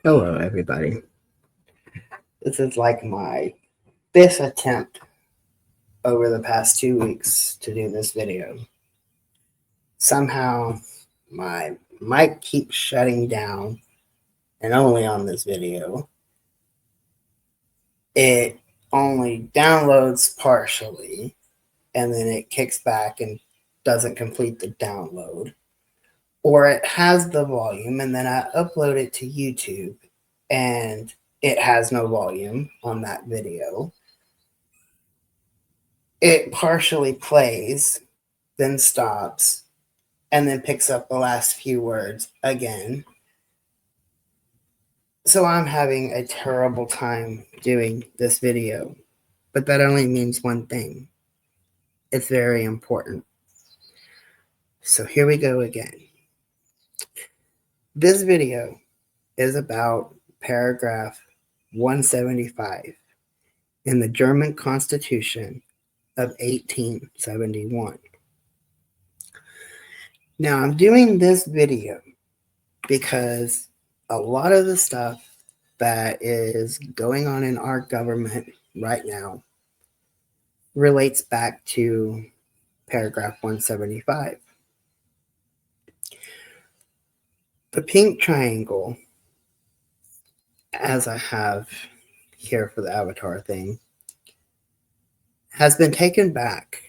Hello, everybody. This is like my fifth attempt over the past 2 weeks to do this video. Somehow, my mic keeps shutting down, and only on this video. It only downloads partially, and then it kicks back and doesn't complete the download. Or it has the volume, and then I upload it to YouTube, and it has no volume on that video. It partially plays, then stops, and then picks up the last few words again. So I'm having a terrible time doing this video, but that only means one thing. It's very important. So here we go again. This video is about paragraph 175 in the German Constitution of 1871. Now I'm doing this video because a lot of the stuff that is going on in our government right now relates back to paragraph 175. The pink triangle, as I have here for the avatar thing, has been taken back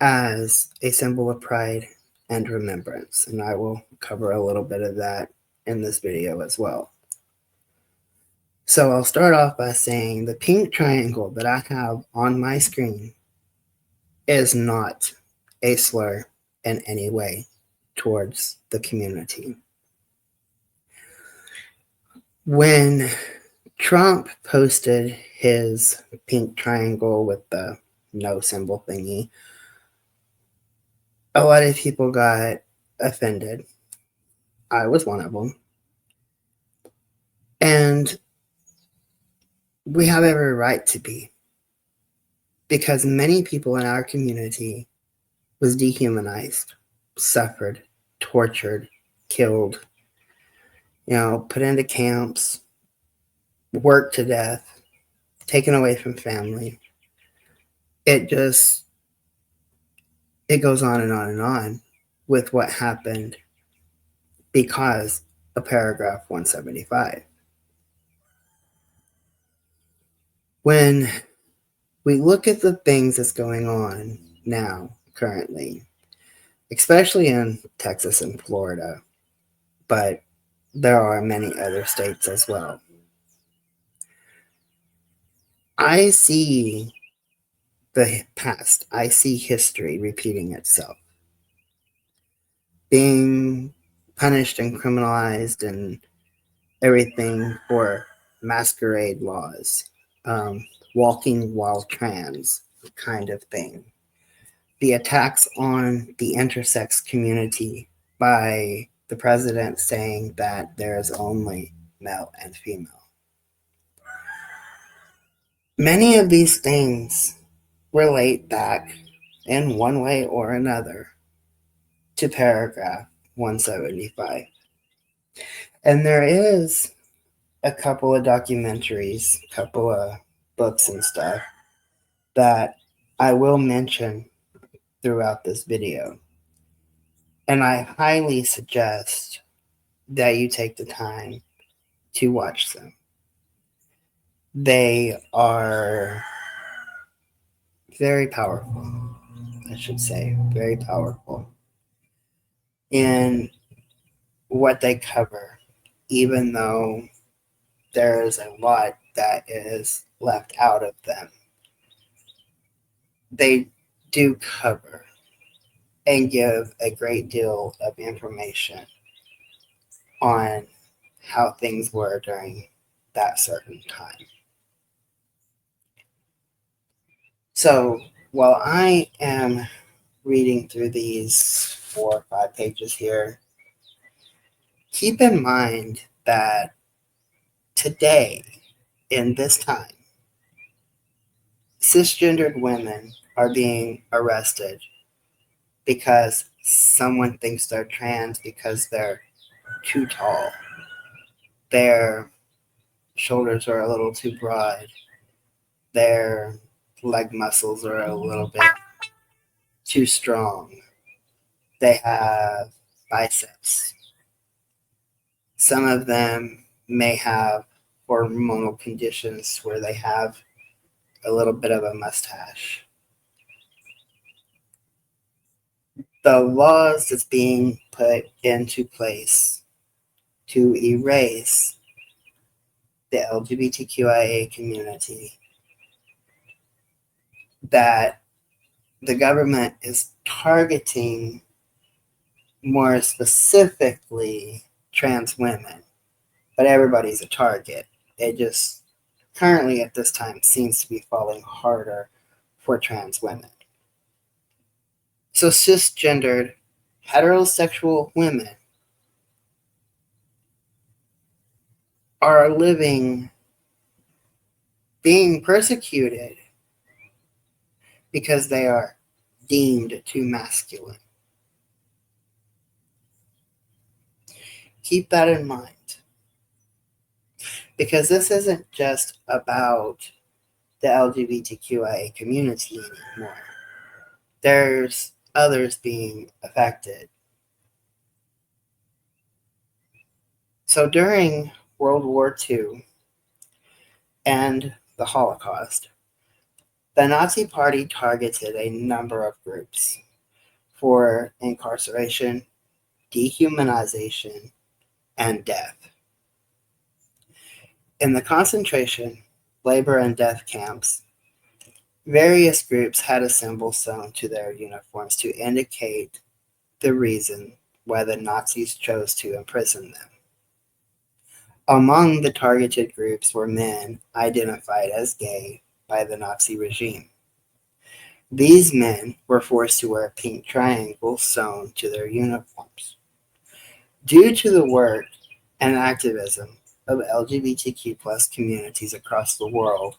as a symbol of pride and remembrance, and I will cover a little bit of that in this video as well. So I'll start off by saying the pink triangle that I have on my screen is not a slur in any way towards the community. When Trump posted his pink triangle with the no symbol thingy, a lot of people got offended. I was one of them. And we have every right to be, because many people in our community was dehumanized, suffered, tortured, killed, put into camps, worked to death, taken away from family. It goes on and on and on with what happened because of paragraph 175. When we look at the things that's going on now, currently, especially in Texas and Florida, but there are many other states as well, I see the past, I see history repeating itself, being punished and criminalized and everything for masquerade laws, walking while trans kind of thing. The attacks on the intersex community by the president saying that there is only male and female. Many of these things relate back in one way or another to paragraph 175. And there is a couple of documentaries, a couple of books and stuff that I will mention throughout this video. And I highly suggest that you take the time to watch them. They are very powerful, I should say, very powerful in what they cover, even though there is a lot that is left out of them. They do cover and give a great deal of information on how things were during that certain time. So while I am reading through these 4 or 5 pages here, keep in mind that today, in this time, cisgendered women are being arrested because someone thinks they're trans because they're too tall, Their shoulders are a little too broad. Their leg muscles are a little bit too strong. They have biceps. Some of them may have hormonal conditions where they have a little bit of a mustache. The laws that's being put into place to erase the LGBTQIA community, that the government is targeting more specifically trans women, but everybody's a target. It just currently at this time seems to be falling harder for trans women. So cisgendered heterosexual women are living being persecuted because they are deemed too masculine. Keep that in mind. Because this isn't just about the LGBTQIA community anymore. There's others being affected. So during World War II and the Holocaust, the Nazi Party targeted a number of groups for incarceration, dehumanization, and death. In the concentration, labor, and death camps, various groups had a symbol sewn to their uniforms to indicate the reason why the Nazis chose to imprison them. Among the targeted groups were men identified as gay by the Nazi regime. These men were forced to wear pink triangles sewn to their uniforms. Due to the work and activism of LGBTQ plus communities across the world,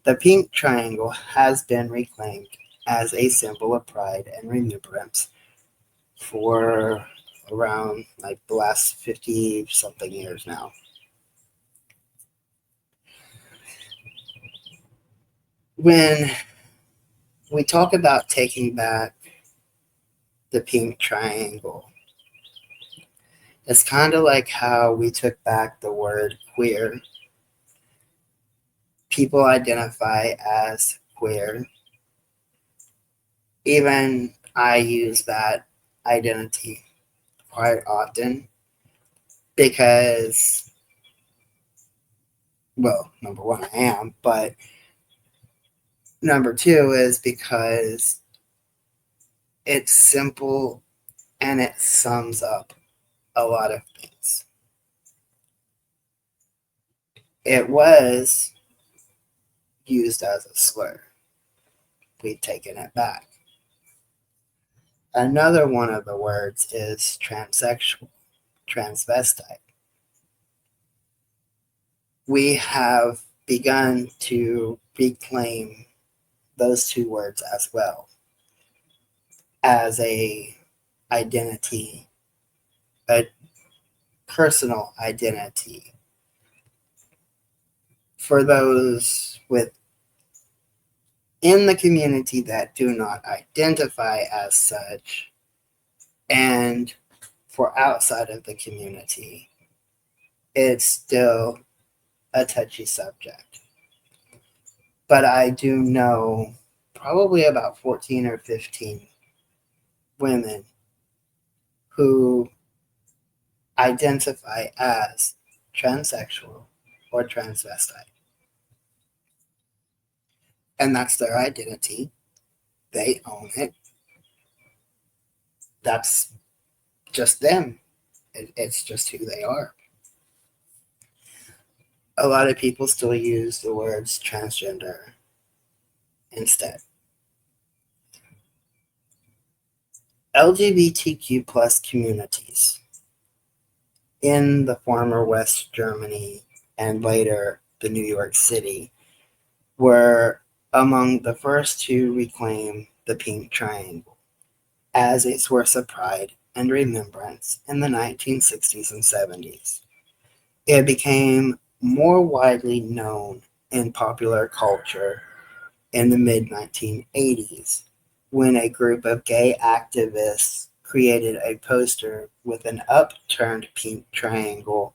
the pink triangle has been reclaimed as a symbol of pride and remembrance for around like the last 50 something years now. When we talk about taking back the pink triangle, it's kind of like how we took back the word queer. People identify as queer. Even I use that identity quite often because, well, number one, I am, but number two is because it's simple and it sums up a lot of things. It was used as a slur. We've taken it back. Another one of the words is transsexual, transvestite. We have begun to reclaim those two words as well as a identity, a personal identity for those within the community that do not identify as such, and for outside of the community, it's still a touchy subject. But I do know probably about 14 or 15 women who identify as transsexual or transvestite. And that's their identity. They own it. That's just them. It's just who they are. A lot of people still use the words transgender instead. LGBTQ plus communities in the former West Germany and later the New York City were among the first to reclaim the pink triangle as a source of pride and remembrance in the 1960s and 70s. It became more widely known in popular culture in the mid 1980s when a group of gay activists created a poster with an upturned pink triangle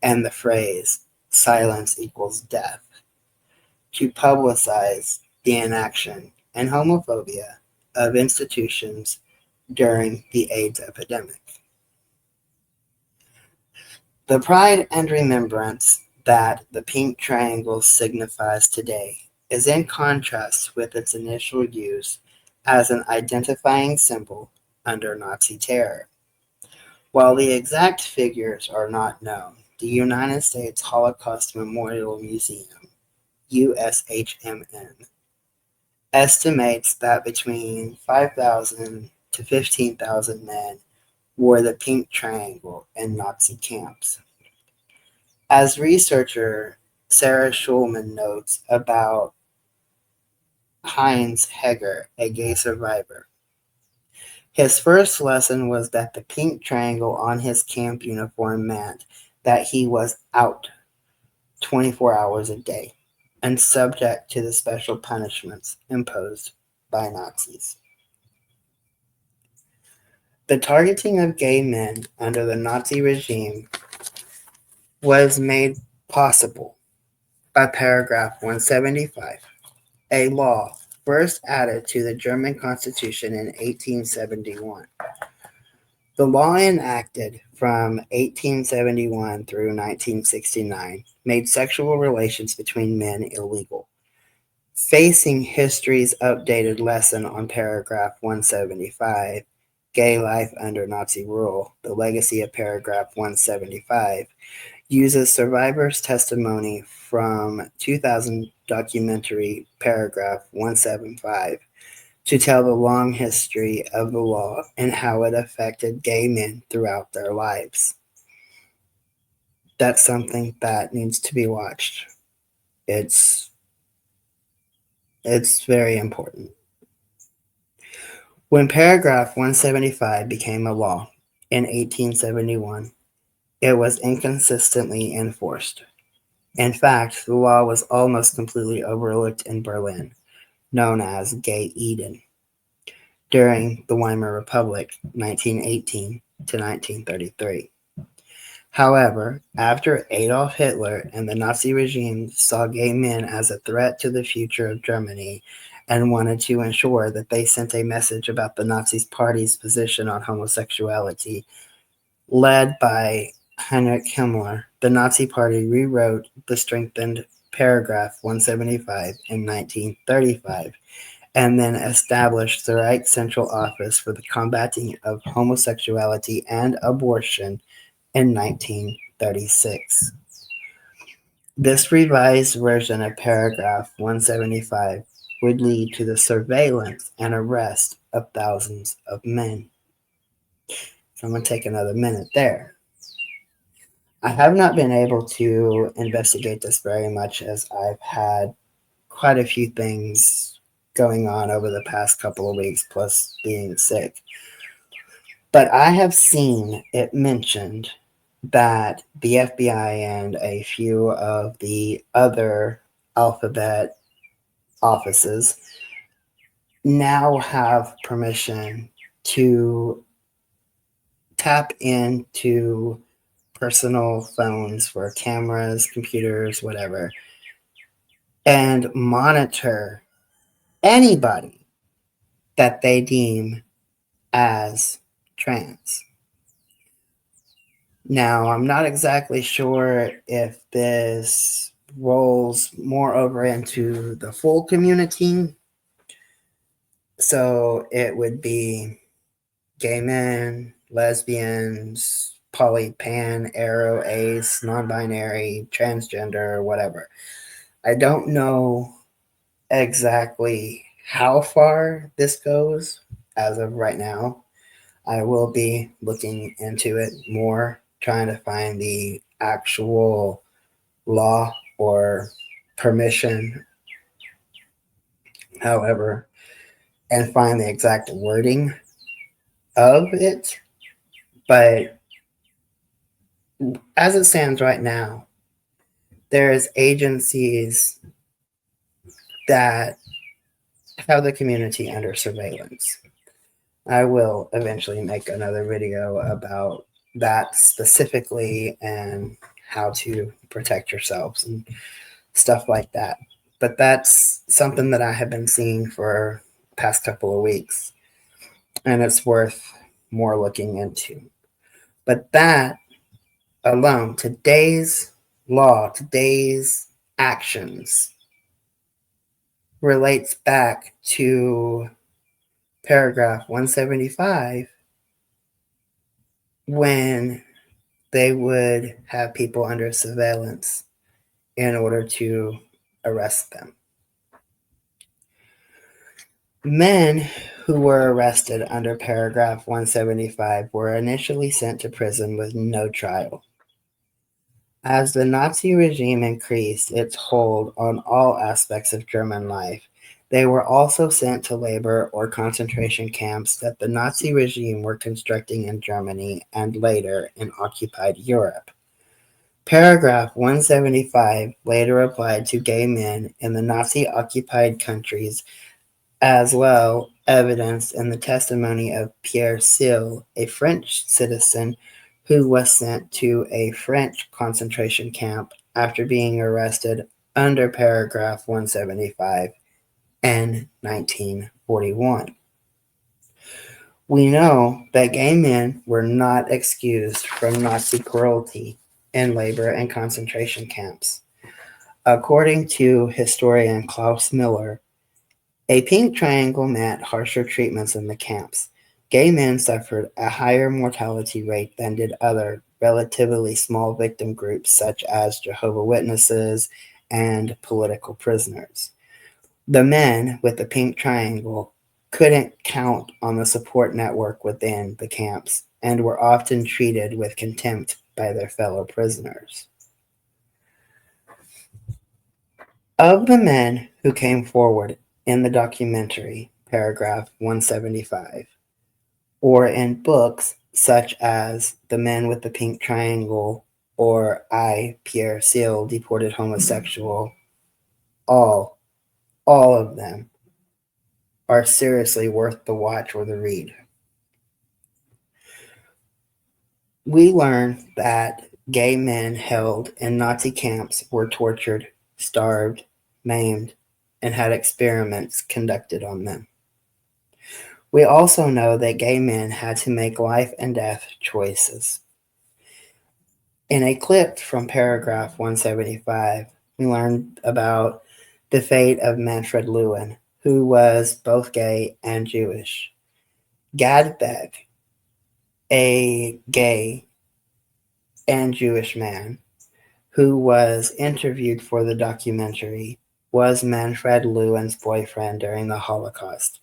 and the phrase "silence equals death" to publicize the inaction and homophobia of institutions during the AIDS epidemic. The pride and remembrance that the pink triangle signifies today is in contrast with its initial use as an identifying symbol under Nazi terror. While the exact figures are not known, the United States Holocaust Memorial Museum, USHMN, estimates that between 5,000 to 15,000 men wore the pink triangle in Nazi camps. As researcher Sarah Schulman notes about Heinz Heger, a gay survivor, his first lesson was that the pink triangle on his camp uniform meant that he was out 24 hours a day and subject to the special punishments imposed by Nazis. The targeting of gay men under the Nazi regime was made possible by paragraph 175, a law first added to the German Constitution in 1871. The law enacted from 1871 through 1969 made sexual relations between men illegal. Facing history's updated lesson on paragraph 175, Gay Life Under Nazi Rule, the legacy of paragraph 175, uses survivors' testimony from 2000 documentary paragraph 175 to tell the long history of the law and how it affected gay men throughout their lives. That's something that needs to be watched. It's it's very important. When paragraph 175 became a law in 1871, it was inconsistently enforced. In fact, the law was almost completely overlooked in Berlin, known as Gay Eden, during the Weimar Republic, 1918 to 1933. However, after Adolf Hitler and the Nazi regime saw gay men as a threat to the future of Germany and wanted to ensure that they sent a message about the Nazi Party's position on homosexuality, led by Heinrich Himmler, the Nazi Party rewrote the strengthened paragraph 175 in 1935 and then established the Reich Central Office for the Combating of Homosexuality and Abortion in 1936. This revised version of paragraph 175 would lead to the surveillance and arrest of thousands of men. So I'm going to take another minute there. I have not been able to investigate this very much as I've had quite a few things going on over the past couple of weeks, plus being sick. But I have seen it mentioned that the FBI and a few of the other alphabet offices now have permission to tap into personal phones for cameras, computers, whatever, and monitor anybody that they deem as trans. Now, I'm not exactly sure if this rolls more over into the full community. So it would be gay men, lesbians, poly, pan, aro, ace, non binary, transgender, whatever. I don't know exactly how far this goes as of right now. I will be looking into it more, trying to find the actual law or permission, however, and find the exact wording of it. But As it stands right now, there's agencies that have the community under surveillance. I will eventually make another video about that specifically and how to protect yourselves and stuff like that. But that's something that I have been seeing for the past couple of weeks, and it's worth more looking into. But that alone, today's law, today's actions relates back to paragraph 175 when they would have people under surveillance in order to arrest them. Men who were arrested under paragraph 175 were initially sent to prison with no trial. As the Nazi regime increased its hold on all aspects of German life, they were also sent to labor or concentration camps that the Nazi regime were constructing in Germany and later in occupied Europe. Paragraph 175 later applied to gay men in the Nazi-occupied countries as well, evidenced in the testimony of Pierre Seal, a French citizen who was sent to a French concentration camp after being arrested under paragraph 175 in 1941. We know that gay men were not excused from Nazi cruelty in labor and concentration camps. According to historian Klaus Miller, a pink triangle meant harsher treatments in the camps. Gay men suffered a higher mortality rate than did other, relatively small victim groups such as Jehovah's Witnesses and political prisoners. The men with the pink triangle couldn't count on the support network within the camps and were often treated with contempt by their fellow prisoners. Of the men who came forward in the documentary, paragraph 175, or in books such as The Men with the Pink Triangle or I, Pierre Seal, Deported Homosexual, all of them are seriously worth the watch or the read. We learn that gay men held in Nazi camps were tortured, starved, maimed, and had experiments conducted on them. We also know that gay men had to make life and death choices. In a clip from paragraph 175, we learned about the fate of Manfred Lewin, who was both gay and Jewish. Gad Beck, a gay and Jewish man who was interviewed for the documentary, was Manfred Lewin's boyfriend during the Holocaust.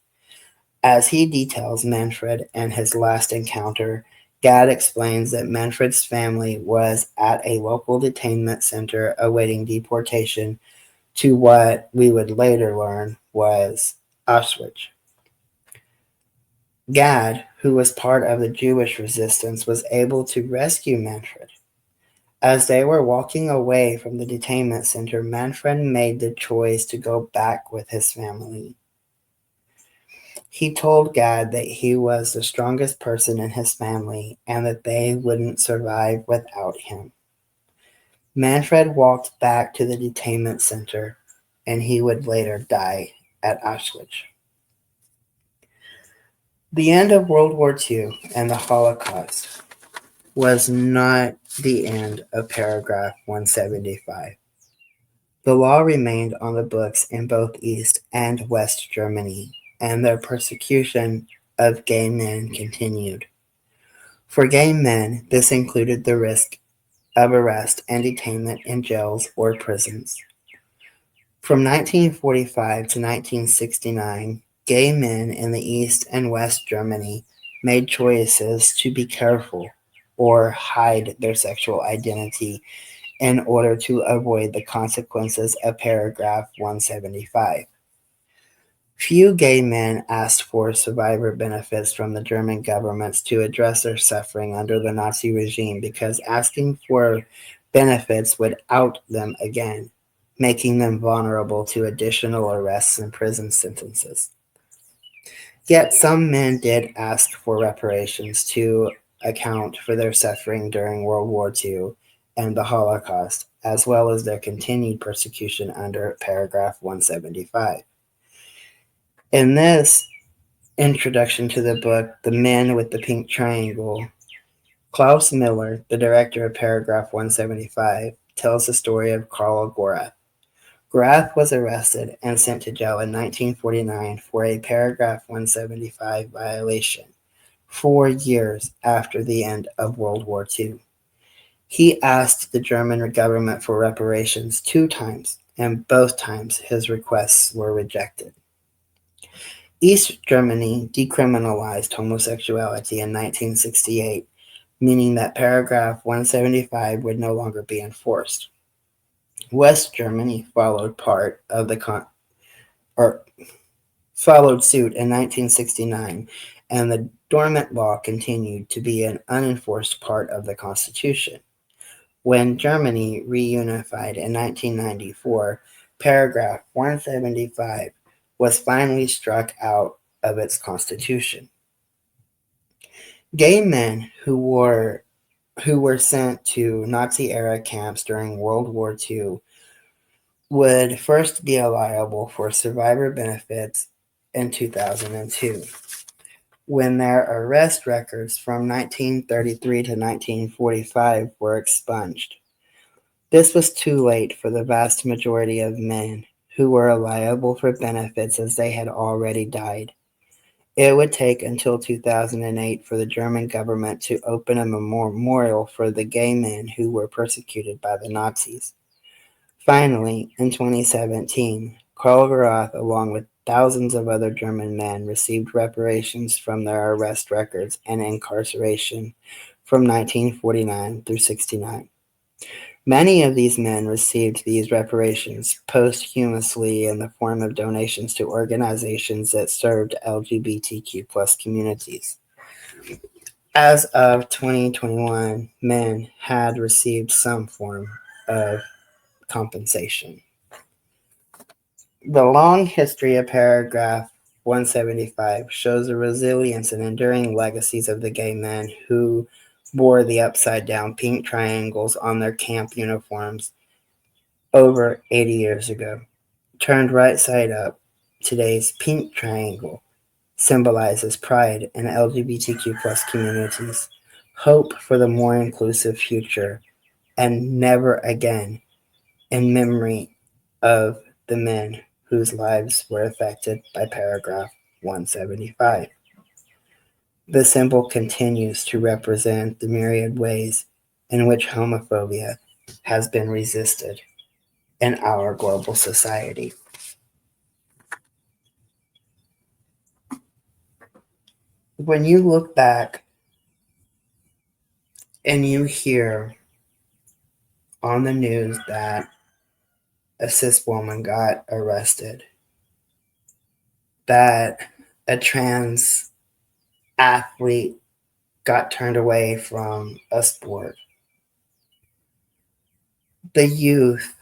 As he details Manfred and his last encounter, Gad explains that Manfred's family was at a local detainment center awaiting deportation to what we would later learn was Auschwitz. Gad, who was part of the Jewish resistance, was able to rescue Manfred. As they were walking away from the detainment center, Manfred made the choice to go back with his family. He told Gad that he was the strongest person in his family and that they wouldn't survive without him. Manfred walked back to the detainment center, and he would later die at Auschwitz. The end of World War II and the Holocaust was not the end of paragraph 175. The law remained on the books in both East and West Germany, and the persecution of gay men continued. For gay men, this included the risk of arrest and detainment in jails or prisons. From 1945 to 1969, gay men in the East and West Germany made choices to be careful or hide their sexual identity in order to avoid the consequences of paragraph 175. Few gay men asked for survivor benefits from the German governments to address their suffering under the Nazi regime because asking for benefits would out them again, making them vulnerable to additional arrests and prison sentences. Yet some men did ask for reparations to account for their suffering during World War II and the Holocaust, as well as their continued persecution under paragraph 175. In this introduction to the book, The Man with the Pink Triangle, Klaus Miller, the director of paragraph 175, tells the story of Karl Gorath. Gorath was arrested and sent to jail in 1949 for a paragraph 175 violation 4 years after the end of World War II. He asked the German government for reparations 2 times, and both times his requests were rejected. East Germany decriminalized homosexuality in 1968, meaning that paragraph 175 would no longer be enforced. West Germany followed suit in 1969, and the dormant law continued to be an unenforced part of the Constitution. When Germany reunified in 1994, paragraph 175 was finally struck out of its constitution. Gay men who were sent to Nazi-era camps during World War II would first be liable for survivor benefits in 2002, when their arrest records from 1933 to 1945 were expunged. This was too late for the vast majority of men who were liable for benefits as they had already died. It would take until 2008 for the German government to open a memorial for the gay men who were persecuted by the Nazis. Finally, in 2017, Karl Gorath, along with thousands of other German men, received reparations from their arrest records and incarceration from 1949 through 69. Many of these men received these reparations posthumously in the form of donations to organizations that served LGBTQ plus communities. As of 2021, men had received some form of compensation. The long history of paragraph 175 shows the resilience and enduring legacies of the gay men who bore the upside-down pink triangles on their camp uniforms over 80 years ago. Turned right side up, today's pink triangle symbolizes pride in LGBTQ plus communities, hope for the more inclusive future, and never again in memory of the men whose lives were affected by paragraph 175. The symbol continues to represent the myriad ways in which homophobia has been resisted in our global society. When you look back and you hear on the news that a cis woman got arrested, that a trans athlete got turned away from a sport, the youth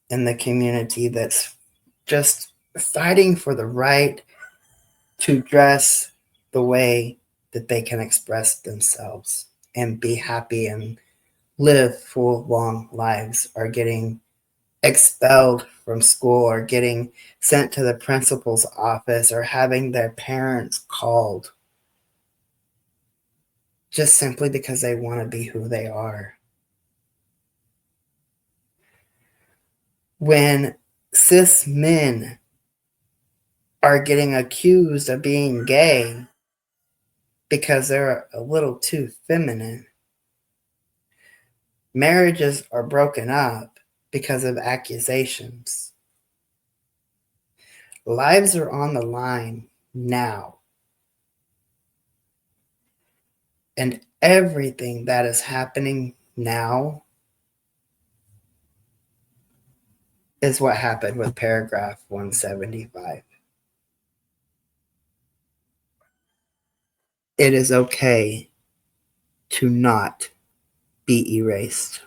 in the community that's just fighting for the right to dress the way that they can express themselves and be happy and live full, long lives are getting expelled from school or getting sent to the principal's office or having their parents called just simply because they want to be who they are. When cis men are getting accused of being gay because they're a little too feminine, marriages are broken up because of accusations. Lives are on the line now. And everything that is happening now is what happened with paragraph 175. It is okay to not be erased.